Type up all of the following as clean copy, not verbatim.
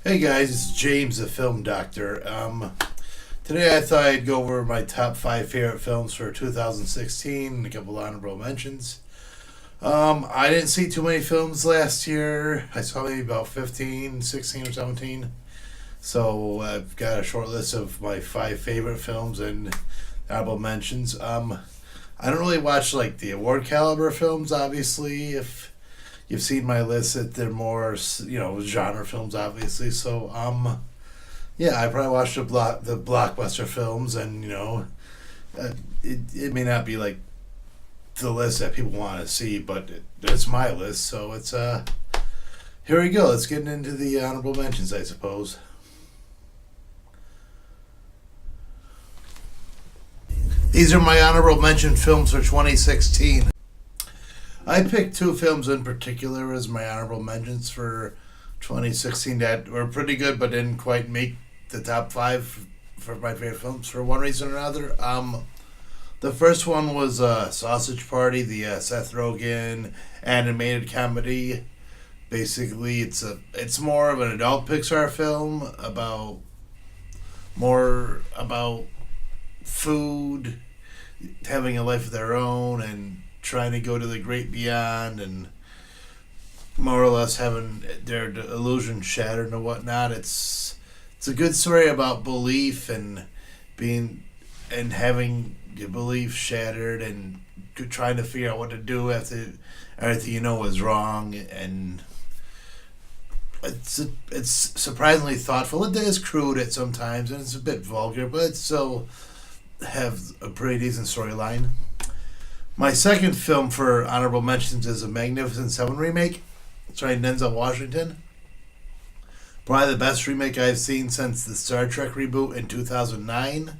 Hey guys, it's James, the film doctor. Today I thought I'd go over my top five favorite films for 2016 and a couple honorable mentions. I didn't see too many films last year. I saw maybe about 15, 16, or 17. So I've got a short list of my five favorite films and honorable mentions. I don't really watch like the award caliber films, obviously. If you've seen my list, that they're more genre films, obviously. So yeah, I probably watched the blockbuster films, and it may not be like the list that people want to see, but it's my list. So it's here we go. Let's get into the honorable mentions, I suppose. These are my honorable mention films for 2016. I picked two films in particular as my honorable mentions for 2016 that were pretty good but didn't quite make the top five for my favorite films for one reason or another. The first one was Sausage Party, the Seth Rogen animated comedy. Basically, it's more of an adult Pixar film about food, having a life of their own, and trying to go to the great beyond, and more or less having their illusion shattered and whatnot. It's a good story about belief and being and having your belief shattered and trying to figure out what to do after everything you know is wrong. And it's surprisingly thoughtful. It is crude at sometimes and it's a bit vulgar, but it still have a pretty decent storyline. My second film for honorable mentions is a Magnificent Seven remake, starring Denzel Washington. Probably the best remake I've seen since the Star Trek reboot in 2009.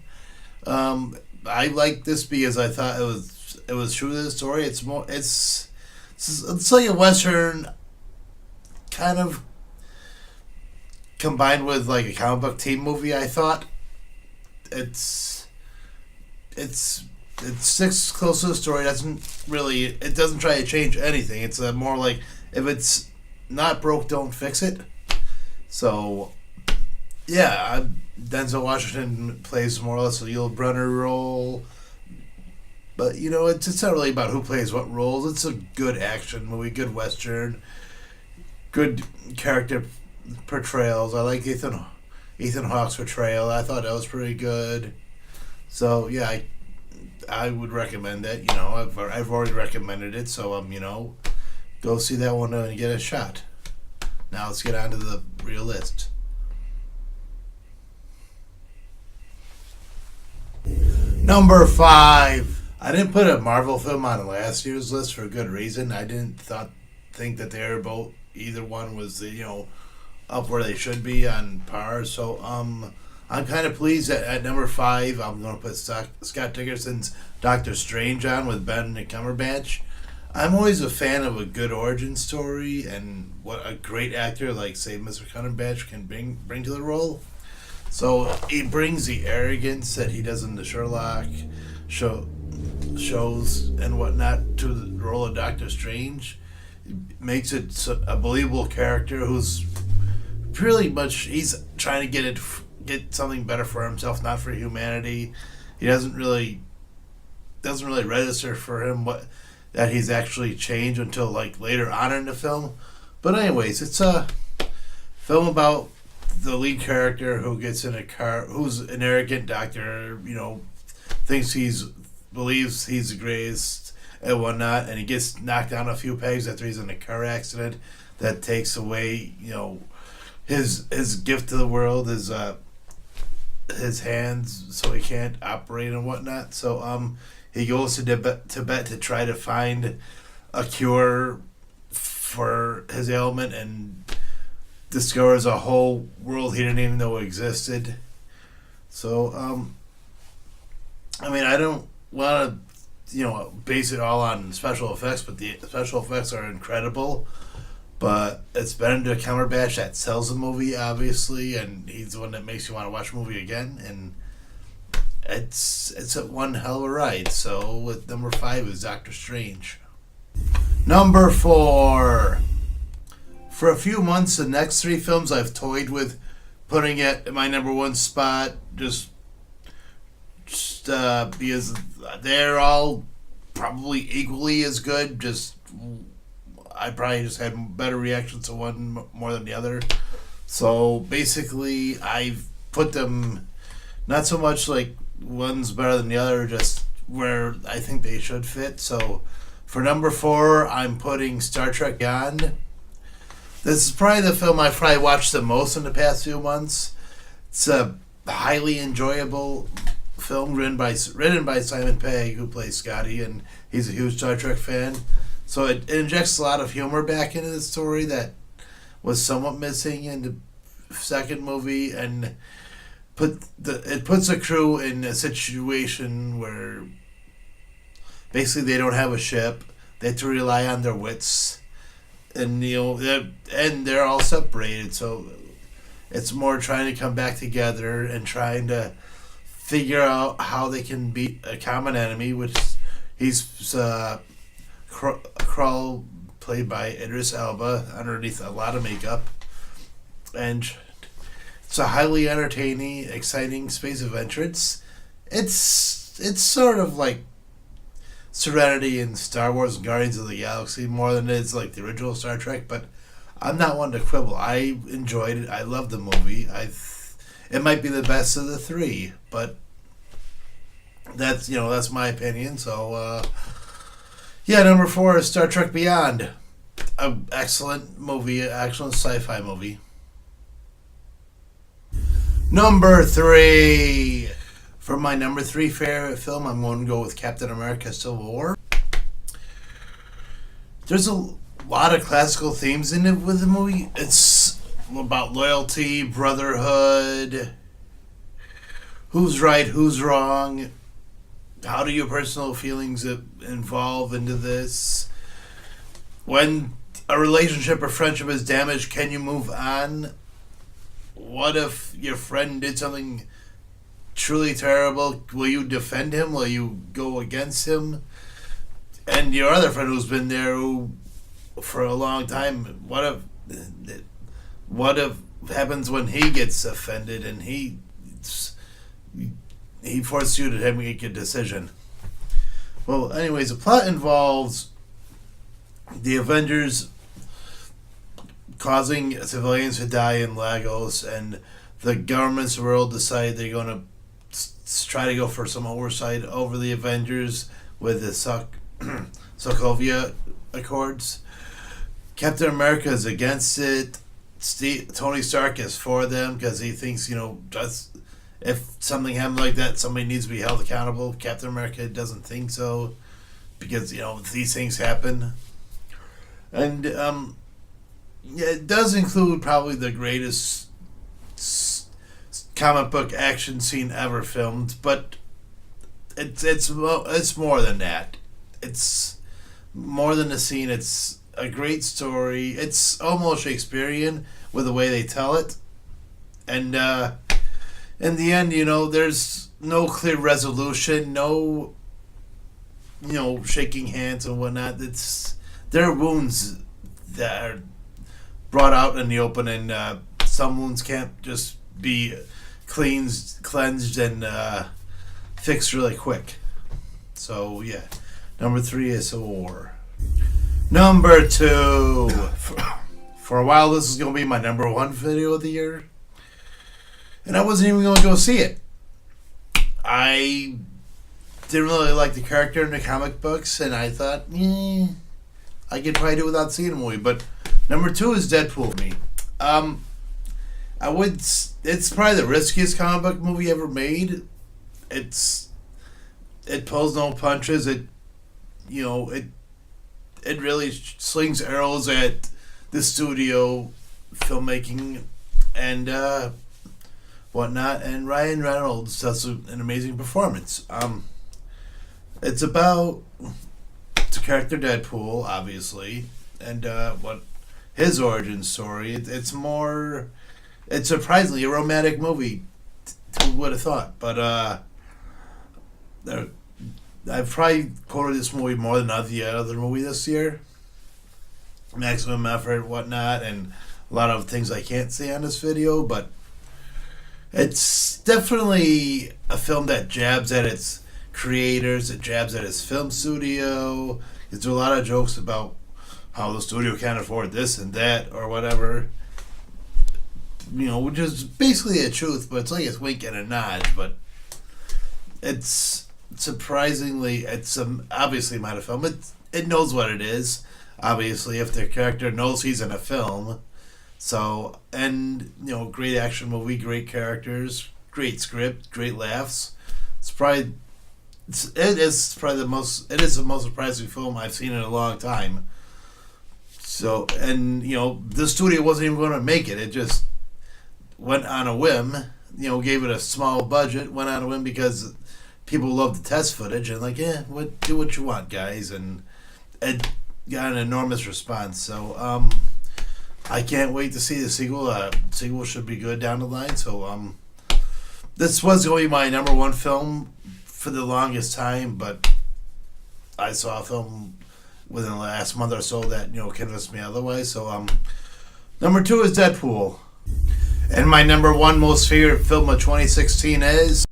I liked this because I thought it was true to the story. It's like a western, kind of combined with like a comic book team movie. I thought it's it sticks close to the story. It doesn't try to change anything. It's more like, if it's not broke, don't fix it. So yeah, Denzel Washington plays more or less a Yul Brynner role, but it's not really about who plays what roles. It's a good action movie, good western, good character portrayals. I like Ethan Hawke's portrayal. I thought that was pretty good. So yeah, I would recommend it. I've already recommended it, so go see that one and get a shot. Now let's get on to the real list. Number five. I didn't put a Marvel film on last year's list for a good reason. I didn't think that they were both, either one was up where they should be on par. So I'm kind of pleased that at number five, I'm going to put Scott Dickerson's Doctor Strange on with Benedict Cumberbatch. I'm always a fan of a good origin story and what a great actor like, say, Mr. Cumberbatch can bring to the role. So he brings the arrogance that he does in the Sherlock shows and whatnot to the role of Doctor Strange. Makes it a believable character who's pretty much, he's trying to get something better for himself, not for humanity. He doesn't really register for him that he's actually changed until like later on in the film. But anyways, it's a film about the lead character who gets in a car, who's an arrogant doctor, believes he's the greatest and whatnot, and he gets knocked down a few pegs after he's in a car accident that takes away, his gift to the world, his hands, so he can't operate and whatnot. So he goes to Tibet to try to find a cure for his ailment, and discovers a whole world he didn't even know existed. So I don't want to base it all on special effects, but the special effects are incredible. But it's Benedict Cumberbatch that sells the movie, obviously, and he's the one that makes you want to watch the movie again. And it's a one hell of a ride. So with number five is Doctor Strange. Number four. for a few months, the next three films I've toyed with putting it in my number one spot, just because they're all probably equally as good. Just I probably just had better reactions to one more than the other. So basically, I've put them not so much like one's better than the other, just where I think they should fit. So for number four, I'm putting Star Trek Beyond. This is probably the film I've probably watched the most in the past few months. It's a highly enjoyable film written by Simon Pegg, who plays Scotty, and he's a huge Star Trek fan. So it injects a lot of humor back into the story that was somewhat missing in the second movie, and it puts a crew in a situation where basically they don't have a ship. They have to rely on their wits, and they're all separated. So it's more trying to come back together and trying to figure out how they can beat a common enemy, which he's Krull, played by Idris Elba, underneath a lot of makeup, and it's a highly entertaining, exciting space adventure. It's sort of like Serenity in Star Wars and Guardians of the Galaxy more than it is like the original Star Trek, but I'm not one to quibble. I enjoyed it. I loved the movie. It might be the best of the three, but that's my opinion. So number four is Star Trek Beyond. An excellent movie, excellent sci-fi movie. Number three. For my number three favorite film, I'm going to go with Captain America Civil War. There's a lot of classical themes in it with the movie. It's about loyalty, brotherhood, who's right, who's wrong, how do your personal feelings involve into this. When a relationship or friendship is damaged, can you move on? What if your friend did something truly terrible? Will you defend him? Will you go against him? And your other friend who's been there for a long time, what if happens when he gets offended and he forces you to make a decision? Well, anyways, the plot involves the Avengers causing civilians to die in Lagos, and the governments of the world decide they're going to try to go for some oversight over the Avengers with the Sokovia Accords. Captain America is against it. Tony Stark is for them because he thinks, just if something happened like that, somebody needs to be held accountable. Captain America doesn't think so because, these things happen. And it does include probably the greatest comic book action scene ever filmed, but it's more than that. It's more than a scene. It's a great story. It's almost Shakespearean with the way they tell it, and in the end, there's no clear resolution, no shaking hands and whatnot. There are wounds that are brought out in the open, and some wounds can't just be cleansed and fixed really quick. So yeah, number three is a war. Number two. For a while, this is going to be my number one video of the year, and I wasn't even going to go see it. I didn't really like the character in the comic books, and I thought, I could probably do without seeing the movie. But number two is Deadpool to me. It's probably the riskiest comic book movie ever made. It pulls no punches. It really slings arrows at the studio filmmaking and whatnot. And Ryan Reynolds does an amazing performance. It's about the character Deadpool, obviously, and what his origin story. It's surprisingly a romantic movie. Who would have thought? But I've probably quoted this movie more than the other movie this year. maximum effort, whatnot, and a lot of things I can't say on this video, but it's definitely a film that jabs at its creators, it jabs at its film studio. There's a lot of jokes about how the studio can't afford this and that or whatever. Which is basically a truth, but it's like it's wink and a nod. But it's surprisingly, it's obviously not a film. It knows what it is. Obviously, if the character knows he's in a film, so and great action movie, great characters, great script, great laughs. It is probably the most surprising film I've seen in a long time. So, and the studio wasn't even going to make it. It just went on a whim. Gave it a small budget. Went on a whim because people loved the test footage and do what you want, guys. And it got an enormous response. So, I can't wait to see the sequel. Sequel should be good down the line. So, this was going to be my number one film for the longest time, but I saw a film within the last month or so that convinced me otherwise. So number two is Deadpool, and my number one most favorite film of 2016 is.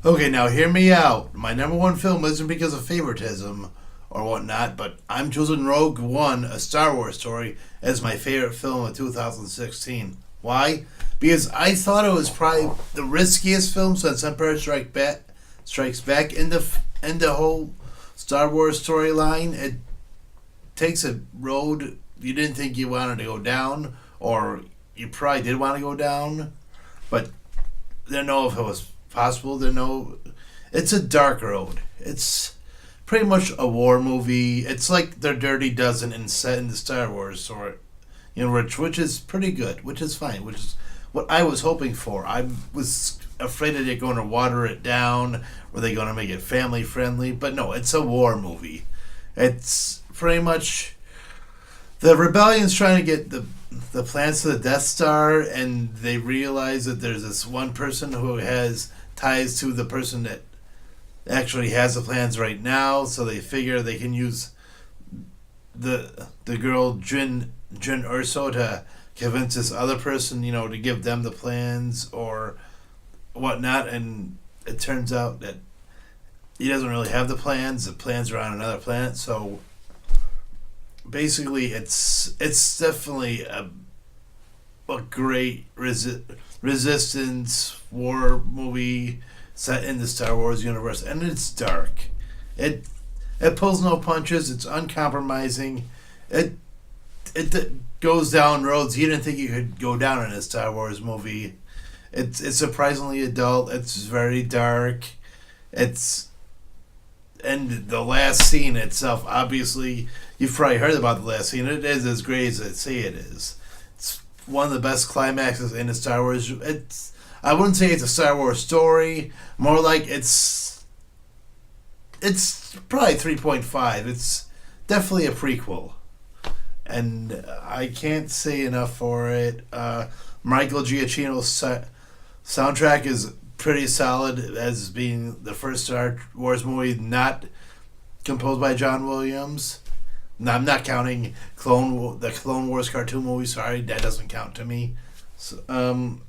Okay, now hear me out. My number one film isn't because of favoritism or whatnot, but I'm choosing Rogue One, a Star Wars story, as my favorite film of 2016. Why? Because I thought it was probably the riskiest film since Empire Strikes Back in the whole Star Wars storyline. It takes a road you didn't think you wanted to go down, or you probably did want to go down, but didn't know if it was possible. It's a dark road. It's pretty much a war movie. It's like the Dirty Dozen set in the Star Wars story, which is pretty good, which is fine, which is what I was hoping for. I was afraid that they're going to water it down. Were they going to make it family friendly? But no, it's a war movie. It's pretty much the rebellion's trying to get the plans to the Death Star, and they realize that there's this one person who has ties to the person that actually has the plans right now. So they figure they can use the girl Jyn Erso to convince this other person, to give them the plans or whatnot, and it turns out that he doesn't really have the plans. The plans are on another planet, so basically it's definitely a great resistance war movie set in the Star Wars universe, and it's dark. It pulls no punches. It's uncompromising. It goes down roads you didn't think you could go down in a Star Wars movie. It's surprisingly adult. It's very dark. And the last scene itself, obviously, you've probably heard about the last scene. It is as great as I say it is. It's one of the best climaxes in a Star Wars. I wouldn't say it's a Star Wars story. More like it's probably 3.5. It's definitely a prequel. And I can't say enough for it. Michael Giacchino's soundtrack is pretty solid as being the first Star Wars movie not composed by John Williams. No, I'm not counting the Clone Wars cartoon movie. Sorry, that doesn't count to me. So,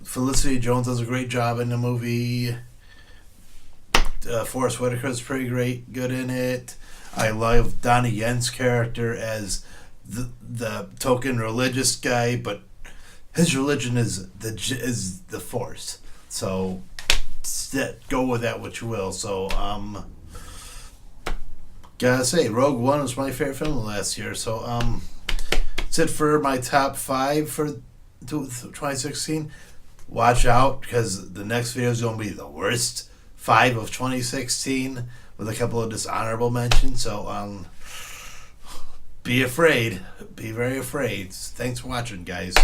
Felicity Jones does a great job in the movie. Forrest Whitaker's pretty good in it. I love Donnie Yen's character as the token religious guy, but his religion is the Force. So go with that what you will. So gotta say, Rogue One was my favorite film last year. So that's it for my top 5 for 2016. Watch out, because the next video is going to be the worst 5 of 2016 with a couple of dishonorable mentions. So be afraid. Be very afraid. Thanks for watching, guys.